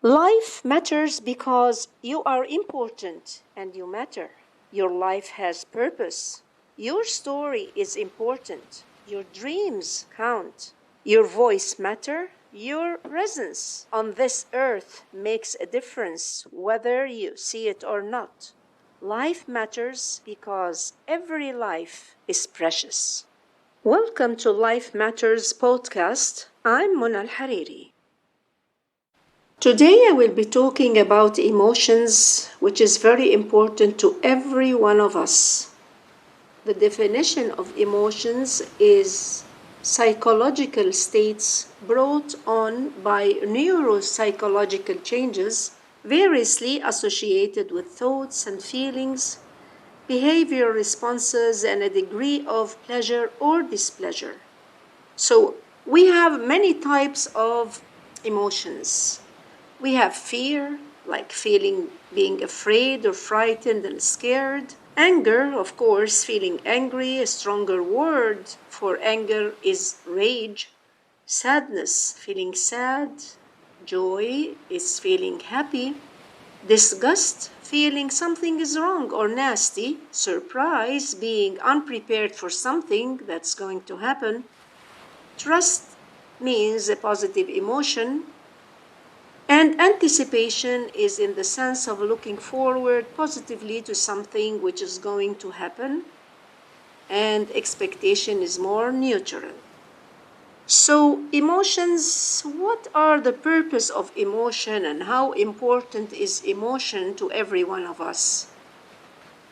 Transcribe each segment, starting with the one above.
Life matters because you are important and you matter. Your life has purpose. Your story is important. Your dreams count. Your voice matters. Your presence on this earth makes a difference whether you see it or not. Life matters because every life is precious. Welcome to Life Matters podcast. I'm Mona Alhariri. Today I will be talking about emotions, which is very important to every one of us. The definition of emotions is psychological states brought on by neuropsychological changes variously associated with thoughts and feelings, behavior responses, and a degree of pleasure or displeasure. So we have many types of emotions. We have fear, like being afraid or frightened and scared. Anger, of course, feeling angry. A stronger word for anger is rage. Sadness, feeling sad. Joy is feeling happy. Disgust, feeling something is wrong or nasty. Surprise, being unprepared for something that's going to happen. Trust means a positive emotion. And anticipation is in the sense of looking forward positively to something which is going to happen. And expectation is more neutral. So emotions, what are the purpose of emotion and how important is emotion to every one of us?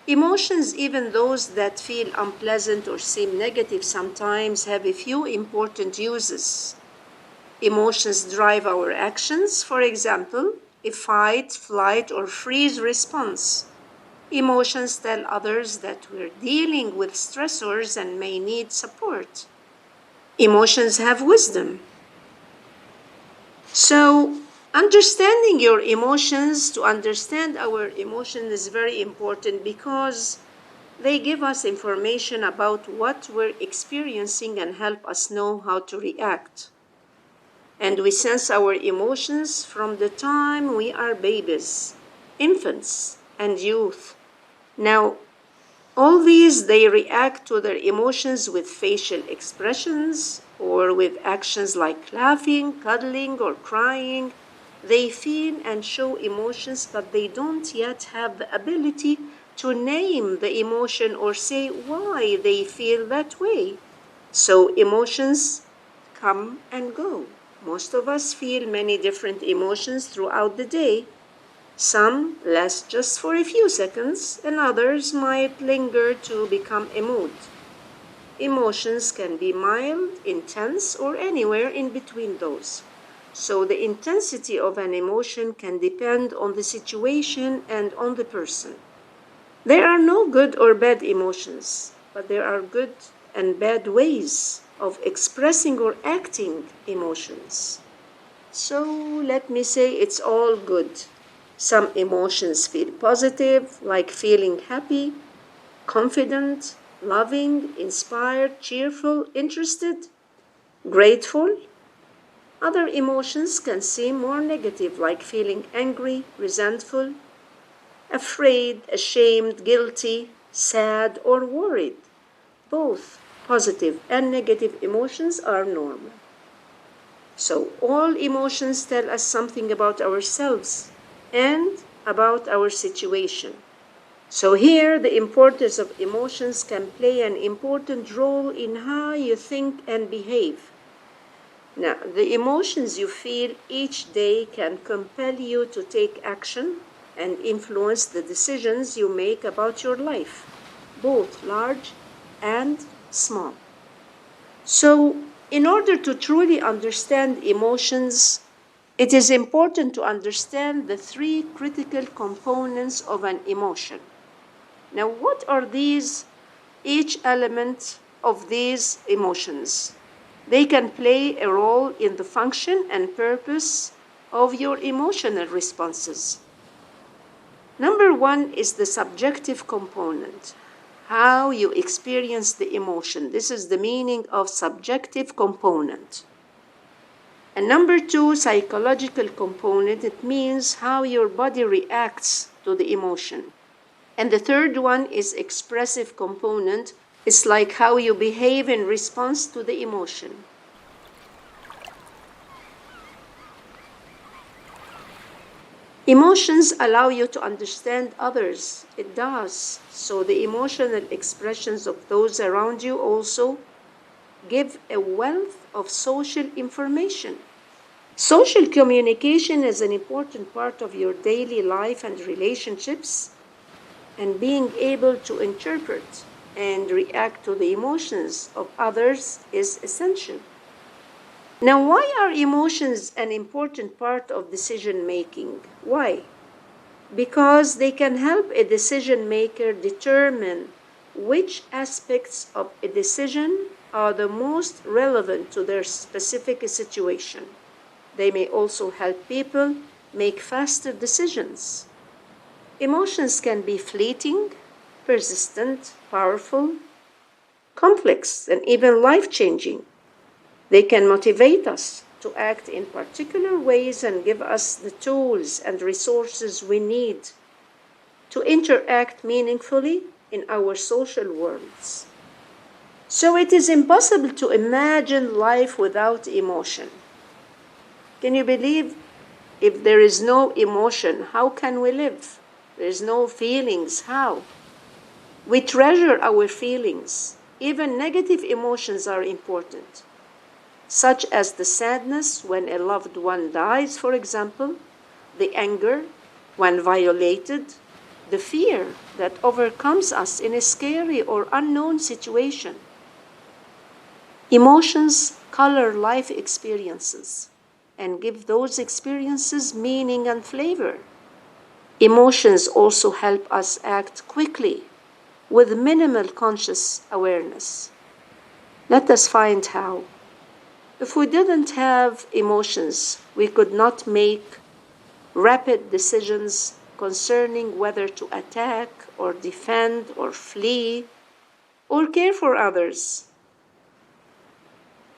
Emotions, even those that feel unpleasant or seem negative sometimes, have a few important uses. Emotions drive our actions. For example, a fight, flight, or freeze response. Emotions tell others that we're dealing with stressors and may need support. Emotions have wisdom. So, understanding your emotions, to understand our emotions, is very important because they give us information about what we're experiencing and help us know how to react. And we sense our emotions from the time we are babies, infants, and youth. Now, all these, they react to their emotions with facial expressions or with actions like laughing, cuddling, or crying. They feel and show emotions, but they don't yet have the ability to name the emotion or say why they feel that way. So emotions come and go. Most of us feel many different emotions throughout the day. Some last just for a few seconds, and others might linger to become a mood. Emotions can be mild, intense, or anywhere in between those. So the intensity of an emotion can depend on the situation and on the person. There are no good or bad emotions, but there are good and bad ways of expressing or acting emotions. So let me say it's all good. Some emotions feel positive, like feeling happy, confident, loving, inspired, cheerful, interested, grateful. Other emotions can seem more negative, like feeling angry, resentful, afraid, ashamed, guilty, sad, or worried. Both positive and negative emotions are normal. So all emotions tell us something about ourselves and about our situation. So here the importance of emotions can play an important role in how you think and behave. Now, the emotions you feel each day can compel you to take action and influence the decisions you make about your life, both large and small. So, in order to truly understand emotions, it is important to understand the three critical components of an emotion. Now, what are these, each element of these emotions? They can play a role in the function and purpose of your emotional responses. Number one is the subjective component, how you experience the emotion. This is the meaning of subjective component. And number two, psychological component. It means how your body reacts to the emotion. And the third one is expressive component. It's like how you behave in response to the emotion. Emotions allow you to understand others. It does. So the emotional expressions of those around you also give a wealth of social information. Social communication is an important part of your daily life and relationships, and being able to interpret and react to the emotions of others is essential. Now, why are emotions an important part of decision making? Why? Because they can help a decision maker determine which aspects of a decision are the most relevant to their specific situation. They may also help people make faster decisions. Emotions can be fleeting, persistent, powerful, complex, and even life-changing. They can motivate us to act in particular ways and give us the tools and resources we need to interact meaningfully in our social worlds. So it is impossible to imagine life without emotion. Can you believe if there is no emotion, how can we live? There is no feelings, how? We treasure our feelings. Even negative emotions are important, such as the sadness when a loved one dies, for example, the anger when violated, the fear that overcomes us in a scary or unknown situation. Emotions color life experiences and give those experiences meaning and flavor. Emotions also help us act quickly with minimal conscious awareness. Let us find how. If we didn't have emotions, we could not make rapid decisions concerning whether to attack or defend or flee or care for others.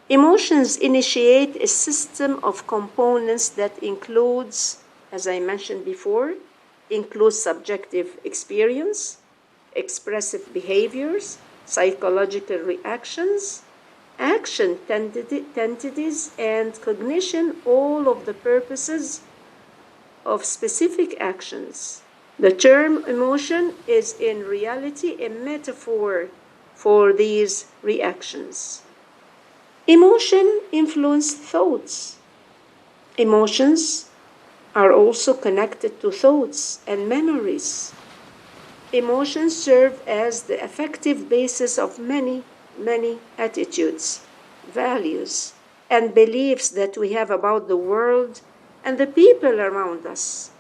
Emotions initiate a system of components that includes, as I mentioned before, includes subjective experience, expressive behaviors, psychological reactions, action tendencies, and cognition, all of the purposes of specific actions. The term emotion is in reality a metaphor for these reactions. Emotion influences thoughts. Emotions are also connected to thoughts and memories. Emotions serve as the effective basis of many attitudes, values, and beliefs that we have about the world and the people around us.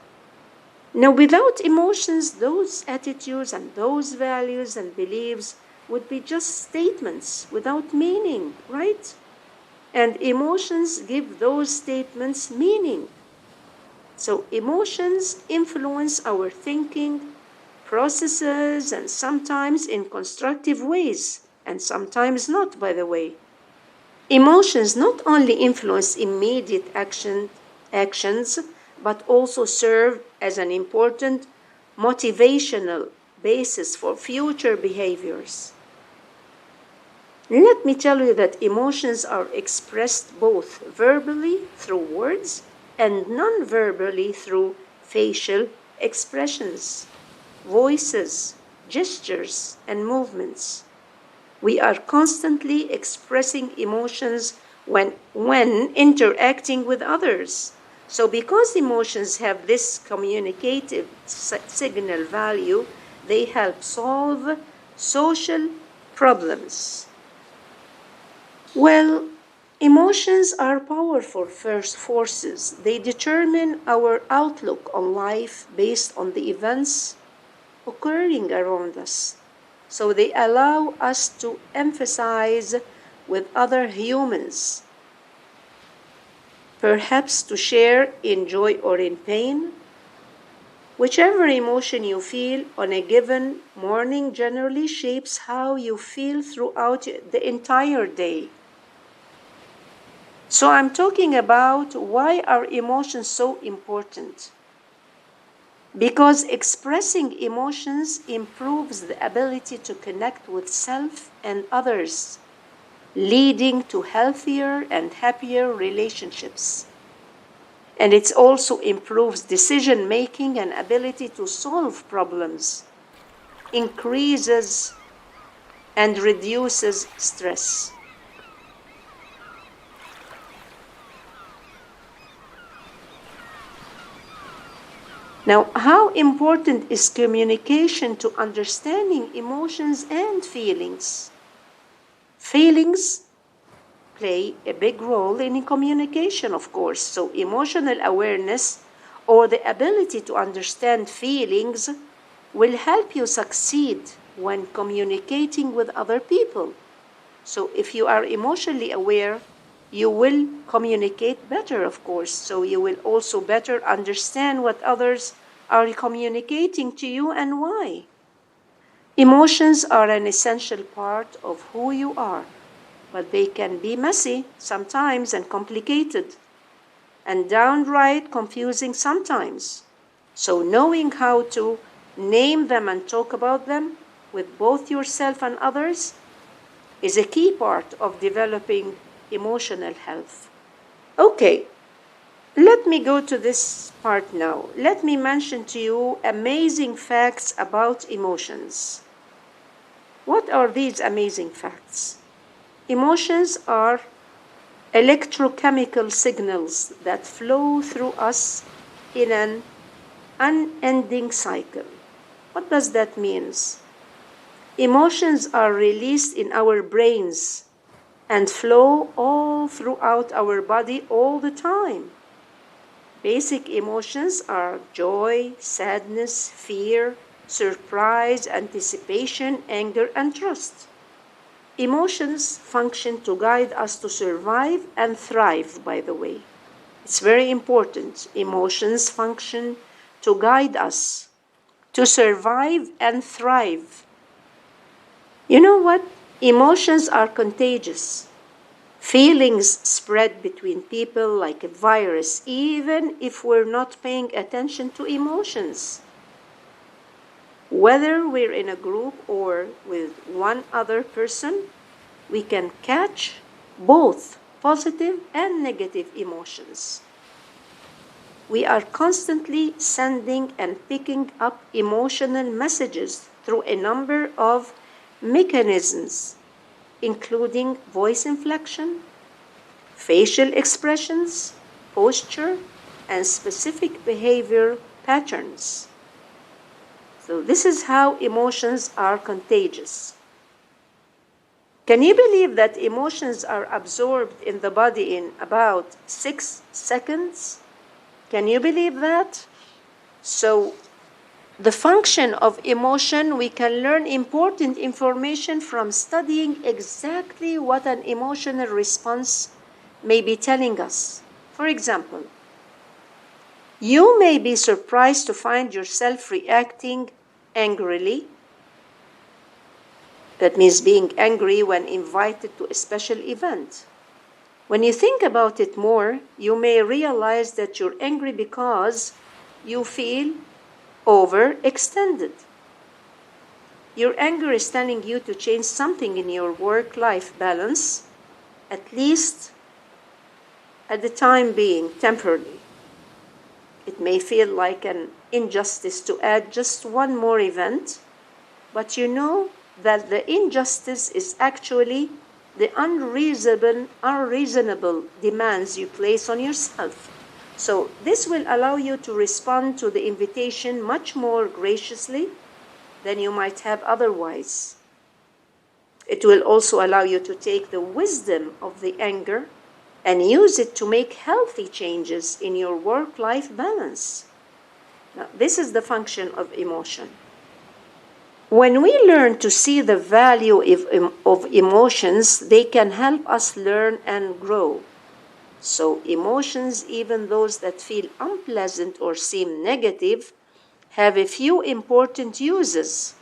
Now, without emotions, those attitudes and those values and beliefs would be just statements without meaning, right? And emotions give those statements meaning. So emotions influence our thinking, processes, and sometimes in constructive ways, and sometimes not, by the way. Emotions not only influence immediate actions, but also serve as an important motivational basis for future behaviors. Let me tell you that emotions are expressed both verbally through words and non-verbally through facial expressions, voices, gestures, and movements. We are constantly expressing emotions when interacting with others. So because emotions have this communicative signal value, they help solve social problems. Well, emotions are powerful forces. They determine our outlook on life based on the events occurring around us. So they allow us to emphasize with other humans, perhaps to share in joy or in pain. Whichever emotion you feel on a given morning generally shapes how you feel throughout the entire day. So I'm talking about why are emotions so important? Because expressing emotions improves the ability to connect with self and others, leading to healthier and happier relationships. And it also improves decision making and ability to solve problems, increases and reduces stress. Now, how important is communication to understanding emotions and feelings? Feelings play a big role in communication, of course. So, emotional awareness or the ability to understand feelings will help you succeed when communicating with other people. So, if you are emotionally aware, you will communicate better, of course. So, you will also better understand what others are communicating to you and why. Emotions are an essential part of who you are, but they can be messy sometimes and complicated and downright confusing sometimes. So, knowing how to name them and talk about them with both yourself and others is a key part of developing emotional health. Okay, let me go to this part now. Let me mention to you amazing facts about emotions. What are these amazing facts? Emotions are electrochemical signals that flow through us in an unending cycle. What does that mean? Emotions are released in our brains and flow all throughout our body all the time. Basic emotions are joy, sadness, fear, surprise, anticipation, anger, and trust. Emotions function to guide us to survive and thrive, by the way. It's very important. Emotions function to guide us to survive and thrive. You know what? Emotions are contagious. Feelings spread between people like a virus, even if we're not paying attention to emotions. Whether we're in a group or with one other person, we can catch both positive and negative emotions. We are constantly sending and picking up emotional messages through a number of mechanisms, including voice inflection, facial expressions, posture, and specific behavior patterns. So, this is how emotions are contagious. Can you believe that emotions are absorbed in the body in about 6 seconds? Can you believe that? So, the function of emotion, we can learn important information from studying exactly what an emotional response may be telling us. For example, you may be surprised to find yourself reacting angrily. That means being angry when invited to a special event. When you think about it more, you may realize that you're angry because you feel overextended. Your anger is telling you to change something in your work-life balance, at least at the time being, temporarily. It may feel like an injustice to add just one more event, but you know that the injustice is actually the unreasonable demands you place on yourself. So this will allow you to respond to the invitation much more graciously than you might have otherwise. It will also allow you to take the wisdom of the anger and use it to make healthy changes in your work-life balance. Now, this is the function of emotion. When we learn to see the value of emotions, they can help us learn and grow. So emotions, even those that feel unpleasant or seem negative, have a few important uses.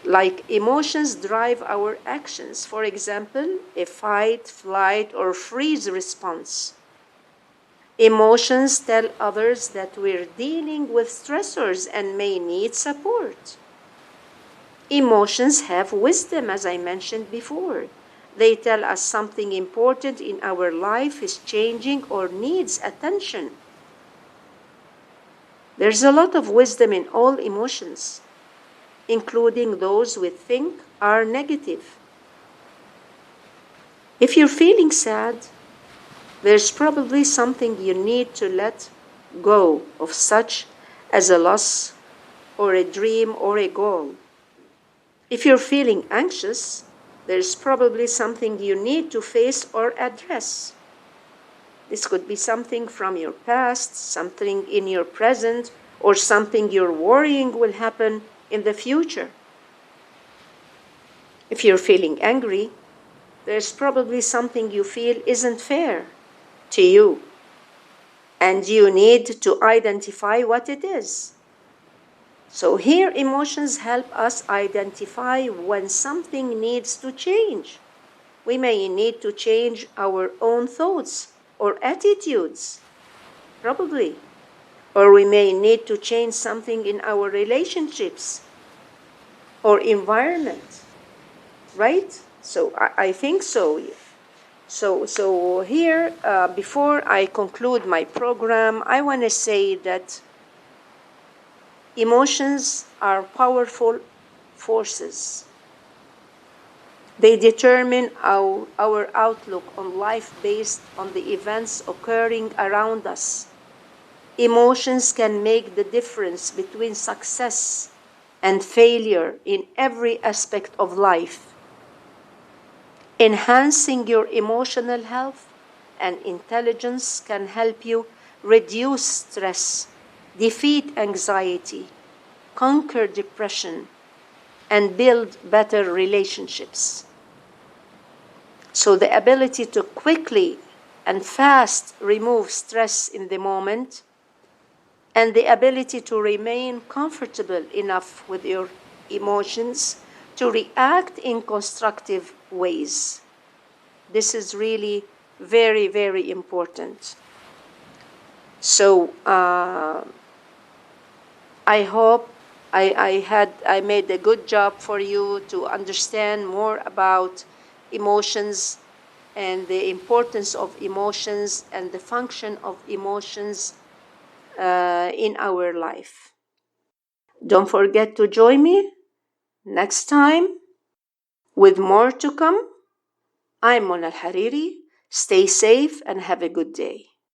Like emotions drive our actions. For example, a fight, flight, or freeze response. Emotions tell others that we're dealing with stressors and may need support. Emotions have wisdom, as I mentioned before. They tell us something important in our life is changing or needs attention. There's a lot of wisdom in all emotions, including those we think are negative. If you're feeling sad, there's probably something you need to let go of, such as a loss or a dream or a goal. If you're feeling anxious, there's probably something you need to face or address. This could be something from your past, something in your present, or something you're worrying will happen in the future. If you're feeling angry, there's probably something you feel isn't fair to you, and you need to identify what it is. So here, emotions help us identify when something needs to change. We may need to change our own thoughts or attitudes, probably. Or we may need to change something in our relationships or environment, right? So I think so. So here, before I conclude my program, I want to say that emotions are powerful forces. They determine our outlook on life based on the events occurring around us. Emotions can make the difference between success and failure in every aspect of life. Enhancing your emotional health and intelligence can help you reduce stress, defeat anxiety, conquer depression, and build better relationships. So the ability to quickly and fast remove stress in the moment, and the ability to remain comfortable enough with your emotions to react in constructive ways. This is really very, very important. So I hope I made a good job for you to understand more about emotions and the importance of emotions and the function of emotions in our life. Don't forget to join me next time with more to come. I'm Mona Alhariri. Stay safe and have a good day.